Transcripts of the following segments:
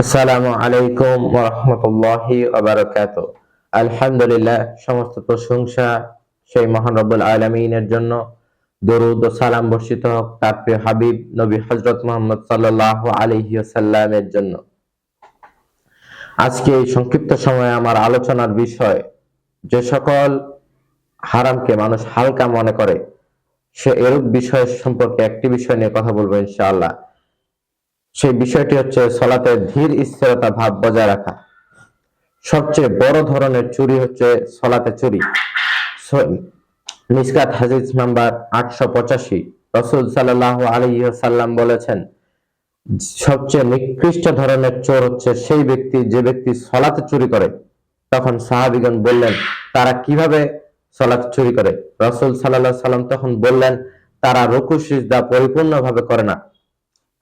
আসসালামু আলাইকুম ওয়া রাহমাতুল্লাহি ওয়া বারাকাতুহু। আলহামদুলিল্লাহ, সমস্ত প্রশংসা সেই মহান রব্বুল আলামিনের জন্য। দরুদ ও সালাম বর্ষিত হোক তার প্রিয় হাবিব নবী হযরত মুহাম্মদ সাল্লাল্লাহু আলাইহি ওয়াসাল্লামের জন্য। আজকে এই সংক্ষিপ্ত সময়ে আমার আলোচনার বিষয়, যে সকল হারামকে মানুষ হালকা মনে করে সে এরূপ বিষয় সম্পর্কে একটি বিষয় নিয়ে কথা বলবো ইনশাআল্লাহ। সেই বিষয়টি হচ্ছে সালাতে ধীর স্থিরতা ভাব বজায় রাখা। সবচেয়ে বড় ধরনের চুরি হচ্ছে সালাতে চুরি। মিশকাত হাদিস নাম্বার 885, রাসূল সাল্লাল্লাহু আলাইহি ওয়াসাল্লাম বলেছেন, সবচেয়ে নিকৃষ্ট ধরনের চোর হচ্ছে সেই ব্যক্তি যে ব্যক্তি সালাতে চুরি করে। তখন সাহাবীগণ বললেন, তারা কিভাবে সালাত চুরি করে? রাসূল সাল্লাল্লাহু আলাইহি ওয়াসাল্লাম তখন বললেন, তারা রুকু সিজদা পরিপূর্ণভাবে করে না।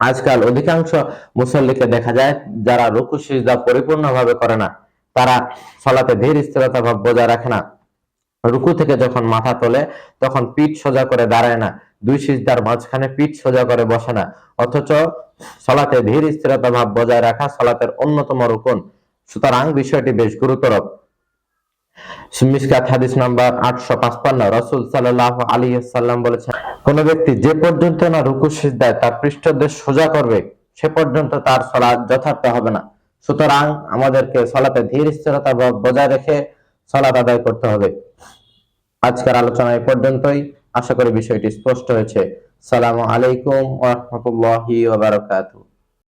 আজকাল অধিকাংশ মুসল্লিকে দেখা যায় যারা রুকু সিজদা পরিপূর্ণভাবে করে না, তারা সালাতে ধীর স্থিরতা ভাব বজায় রাখে না। রুকু থেকে যখন মাথা তোলে তখন পিঠ সোজা করে দাঁড়ায় না, দুই সিজদার মাঝখানে পিঠ সোজা করে বসে না। অথচ সালাতে ধীর স্থিরতা ভাব বজায় রাখা সালাতের অন্যতম রুকন। সুতরাং বিষয়টি বেশ গুরুতর। মিশকাত হাদিস নাম্বার 855, রাসূল সাল্লাল্লাহু আলাইহি ওয়াসাল্লাম বলেছেন, কোন ব্যক্তি যে পর্যন্ত না রুকু সিজদায় তার পৃষ্ঠদেশ সোজা করবে সে পর্যন্ত তার সালাত যথার্থ হবে না। সুতরাং আমাদেরকে সালাতে ধীর স্থিরতা বজায় রেখে সালাত আদায় করতে হবে। আজকের আলোচনা এই পর্যন্তই। আশা করি বিষয়টি স্পষ্ট হয়েছে। আসসালামু আলাইকুম ওয়া রাহমাতুল্লাহি ওয়া বারাকাতুহু।